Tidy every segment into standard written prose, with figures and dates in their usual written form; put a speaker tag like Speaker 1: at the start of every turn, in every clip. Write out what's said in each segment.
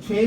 Speaker 1: 6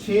Speaker 1: 6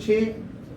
Speaker 1: 6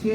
Speaker 1: 6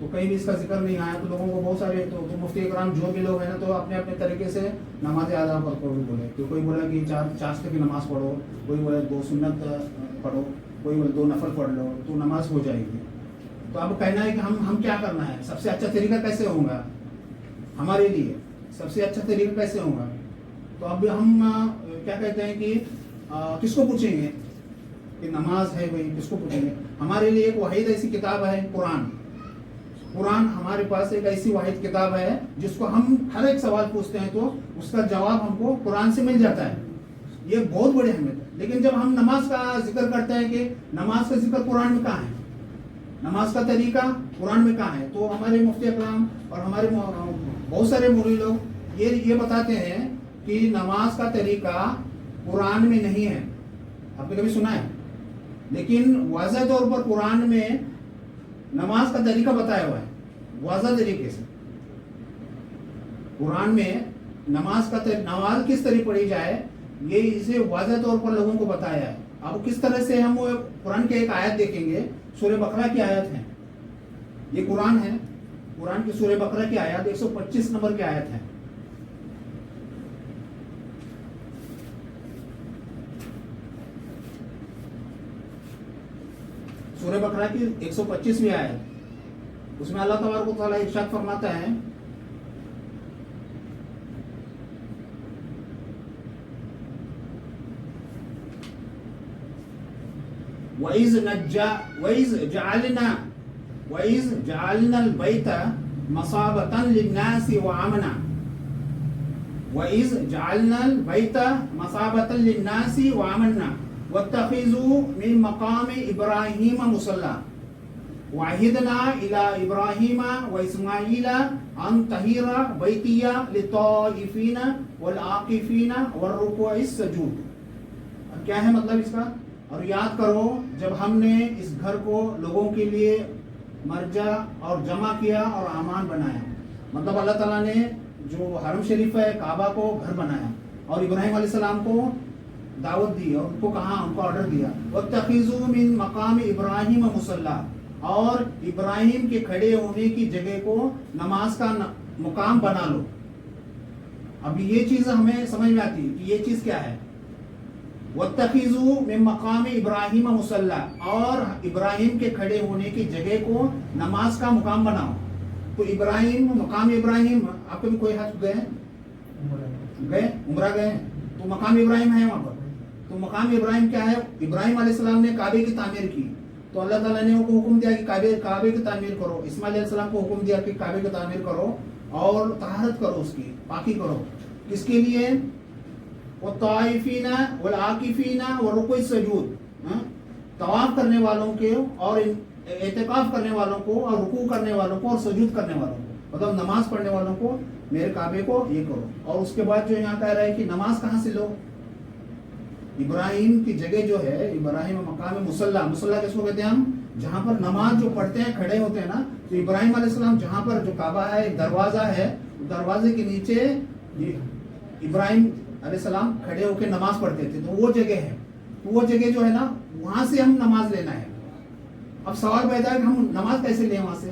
Speaker 1: تو کہیں بھی اس کا ذکر نہیں آیا. تو لوگوں کو بہت سارے تو مفتی اکرام جو بھی لوگ ہیں نا تو اپنے اپنے طریقے سے نماز ادا پر بولے. تو کوئی بولا کہ چاشت کی نماز پڑھو, کوئی بولا 2 سنت پڑھو, کوئی بولا 2 نفل پڑھ لو تو نماز ہو جائے گی. تو اب کہنا ہے کہ ہم کیا کرنا ہے, سب سے اچھا طریقہ کیسے ہوگا ہمارے لیے, سب سے اچھا طریقہ کیسے ہوگا. تو اب ہم کیا کہتے ہیں کہ کس کو پوچھیں گے کہ نماز ہے بھائی, کس کو پوچھیں گے. ہمارے لیے ایک واحد ایسی کتاب ہے قرآن. قرآن ہمارے پاس ایک ایسی واحد کتاب ہے جس کو ہم ہر ایک سوال پوچھتے ہیں تو اس کا جواب ہم کو قرآن سے مل جاتا ہے. یہ بہت بڑی اہمیت ہے. لیکن جب ہم نماز کا ذکر کرتے ہیں کہ نماز کا ذکر قرآن میں کہاں ہے, نماز کا طریقہ قرآن میں کہاں ہے, تو ہمارے مفتی اکرام اور ہمارے بہت سارے مولوی لوگ یہ بتاتے ہیں کہ نماز کا طریقہ قرآن میں نہیں ہے. آپ نے کبھی سنا ہے؟ لیکن واضح طور پر قرآن میں نماز کا طریقہ بتایا ہوا ہے, واضح طریقے سے. قرآن میں نماز کس طرح پڑھی جائے یہ اسے واضح طور پر لوگوں کو بتایا ہے. اب کس طرح سے ہم وہ قرآن کے ایک آیت دیکھیں گے, سورہ بقرہ کی آیت ہے, یہ قرآن ہے, قرآن کی سورہ بقرہ کی آیت 125 نمبر کی آیت ہے. سورہ بقرہ کی 125ویں آیت, اس میں اللہ تبارک و تعالیٰ ارشاد فرماتا ہے وَإِذْ جَعَلْنَا الْبَيْتَ مَصَابَةً لِلنَّاسِ وَأَمْنًا وَإِذْ جَعَلْنَا الْبَيْتَ مَصَابَةً لِلنَّاسِ وَأَمْنًا وَاتَّخِذُوا مِن مَّقَامِ إِبْرَاهِيمَ مُصَلًّى وَعَهِدْنَا إِلَى إِبْرَاهِيمَ وَإِسْمَاعِيلَ أَن طَهِّرَ بَيْتِيَ لِلطَّائِفِينَ وَالْعَاكِفِينَ وَالرُّكَّعِ السُّجُودِ. اب کیا ہے مطلب اس کا؟ اور یاد کرو جب ہم نے اس گھر کو لوگوں کے لیے مرجع اور جمع کیا اور امان بنایا. مطلب اللہ تعالیٰ نے جو حرم شریف ہے کعبہ کو گھر بنایا اور ابراہیم علیہ السلام کو دعوت دی اور ان کو کہا, ان کو آرڈر دیا وَاتَّخِذُوا مِن مَّقَامِ إِبْرَاهِيمَ مُصَلًّى, اور ابراہیم کے کھڑے ہونے کی جگہ کو نماز کا مقام بنا لو. اب یہ چیز ہمیں سمجھ میں آتی ہے کہ یہ چیز کیا ہے. وَاتَّخِذُوا مِن مَّقَامِ إِبْرَاهِيمَ مُصَلًّى, اور ابراہیم کے کھڑے ہونے کی جگہ کو نماز کا مقام بناؤ. تو ابراہیم, مقام ابراہیم, آپ کبھی کوئی حج گئے عمرہ گئے تو مقام ابراہیم ہے وہاں پر. تو مقام ابراہیم کیا ہے؟ ابراہیم علیہ السلام نے کعبے کی تعمیر کی تو اللہ تعالیٰ نے ان کو حکم دیا کہ کعبے کی تعمیر کرو. اسماعیل علیہ السلام کو حکم دیا کہ کعبے کی تعمیر کرو اور طہارت کرو, اس کی پاکی کرو. کس کے لیے؟ والطائفین والعاکفین والرکوع السجود, طواف کرنے والوں کے اور اعتکاف کرنے والوں کو اور رکوع کرنے والوں کو اور سجود کرنے والوں کو, مطلب نماز پڑھنے والوں کو میرے کعبے کو یہ کرو. اور اس کے بعد جو یہاں کہہ رہا ہے کہ نماز کہاں سے لو؟ ابراہیم کی جگہ جو ہے, ابراہیم مقام مصلی کس کو کہتے ہیں ہم, جہاں پر نماز جو پڑھتے ہیں کھڑے ہوتے ہیں نا. تو ابراہیم علیہ السلام جہاں پر جو کعبہ ہے ایک دروازہ ہے, دروازے کے نیچے ابراہیم علیہ السلام کھڑے ہو کے نماز پڑھتے تھے. تو وہ جگہ ہے, تو وہ جگہ جو ہے نا وہاں سے ہم نماز لینا ہے. اب سوال پیدا ہے کہ ہم نماز کیسے لیں وہاں سے.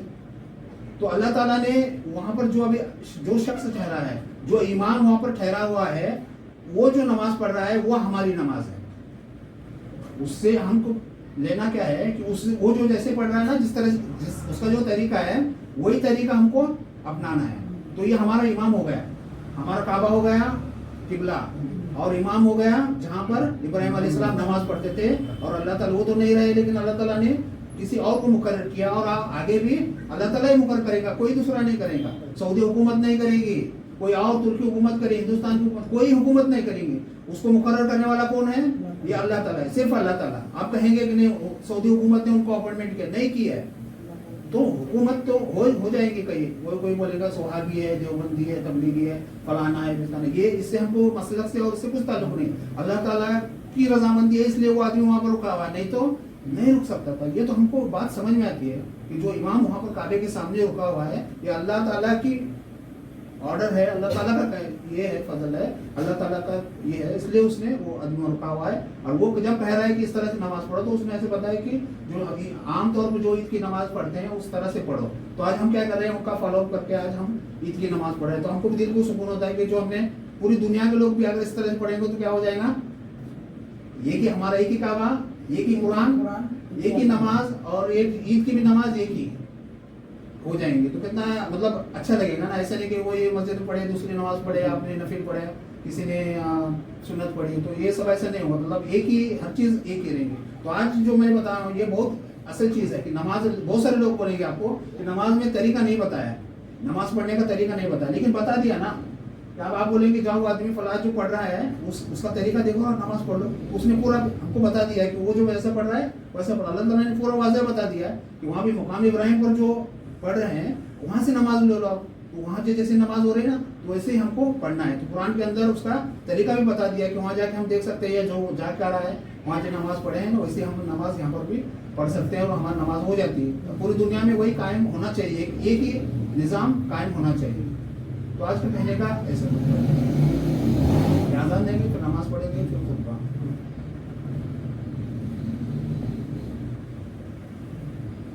Speaker 1: تو اللہ تعالیٰ نے وہاں پر جو شخص ٹھہرا ہے, جو امام وہاں پر ٹھہرا ہوا ہے, وہ جو نماز پڑھ رہا ہے وہ ہماری نماز ہے. اس سے ہم کو لینا کیا ہے کہ وہ جو جیسے پڑھ رہا ہے نا, جس طرح اس کا جو طریقہ ہے وہی طریقہ ہم کو اپنانا ہے. تو یہ ہمارا امام ہو گیا, ہمارا کعبہ ہو گیا قبلہ, اور امام ہو گیا جہاں پر ابراہیم علیہ السلام نماز پڑھتے تھے. اور اللہ تعالیٰ, وہ تو نہیں رہے لیکن اللہ تعالیٰ نے کسی اور کو مقرر کیا, اور آگے بھی اللہ تعالیٰ ہی مقرر کرے گا, کوئی دوسرا نہیں کرے گا. سعودی حکومت نہیں کرے گی, کوئی اور ترکی حکومت کرے, ہندوستان کی حکومت, کوئی حکومت نہیں کریں گے. اس کو مقرر کرنے والا کون ہے؟ یہ اللہ تعالیٰ ہے, صرف اللہ تعالیٰ. آپ کہیں گے کہ نہیں سعودی حکومت نے ان کو اپوائنٹمنٹ کیا, نہیں کیا ہے. تو حکومت تو ہو جائے گی کہیں, کوئی بولے گا سوہاگی ہے, دیوبندی ہے, تبلیغی ہے, فلانا ہے, فلانا. یہ اس سے ہم کو مسلک سے اور اس سے کچھ تعلق نہیں. اللہ تعالیٰ کی رضامندی ہے اس لیے وہ آدمی وہاں پر رکا ہوا, نہیں تو نہیں رک سکتا تھا. یہ تو ہم کو بات سمجھ میں آتی ہے کہ جو امام وہاں پر کعبے کے سامنے رکا ہوا ہے یہ اللہ تعالیٰ کی آرڈر ہے اللہ تعالیٰ کا یہ ہے فضل ہے اللہ تعالیٰ کا یہ ہے اس لیے اس نے وہ عدم رکھا ہوا ہے. اور وہ جب کہہ رہا ہے کہ اس طرح سے نماز پڑھو تو اس نے ایسے بتایا کہ جو ابھی عام طور پر جو عید کی نماز پڑھتے ہیں اس طرح سے پڑھو. تو آج ہم کیا کر رہے ہیں ان کا فالو اپ کر کے آج ہم عید کی نماز پڑھ رہے ہیں. تو ہم کو بھی دل کو سکون ہوتا ہے کہ جو ہم نے پوری دنیا کے لوگ بھی اگر اس طرح سے پڑھیں گے تو کیا ہو جائے گا, یہ کہ ہمارا ایک ہی کعبہ, ایک ہی قرآن, ایک ہی نماز اور ایک عید کی بھی نماز ایک ہی ہو جائیں گے. تو کتنا مطلب اچھا لگے گا نا. ایسا نہیں کہ وہ یہ مسجد میں پڑھے دوسری نماز پڑھے, آپ نے نفل پڑھے, کسی نے سنت پڑھی, تو یہ سب ایسا نہیں ہوگا. مطلب ایک ہی ہر چیز ایک ہی رہیں گی. تو آج جو میں بتا رہا ہوں یہ بہت اصل چیز ہے کہ نماز, بہت سارے لوگ بولیں گے آپ کو کہ نماز میں طریقہ نہیں بتایا, نماز پڑھنے کا طریقہ نہیں بتایا, لیکن بتا دیا نا. اب آپ بولیں گے جاؤ وہ آدمی فلاں جو پڑھ رہا ہے اس کا طریقہ دیکھو اور نماز پڑھ لو. اس نے پورا ہم کو بتا دیا ہے کہ وہ جو ویسا پڑھ رہا ہے ویسا پڑھا. اللہ تعالیٰ نے پورا واضح بتا دیا ہے کہ وہاں بھی مقام ابراہیم پر جو پڑھ رہے ہیں وہاں سے نماز لے لو. تو وہاں جیسے نماز ہو رہی ہے نا تو ویسے ہی ہم کو پڑھنا ہے. تو قرآن کے اندر اس کا طریقہ بھی بتا دیا ہے کہ وہاں جا کے ہم دیکھ سکتے ہیں جو جا کے آ رہا ہے وہاں جو نماز پڑھے ہیں ویسے ہم نماز یہاں پر بھی پڑھ سکتے ہیں اور ہماری نماز ہو جاتی ہے. پوری دنیا میں وہی قائم ہونا چاہیے, ایک ہی نظام قائم ہونا چاہیے. تو آج کے کہنے کا ایسا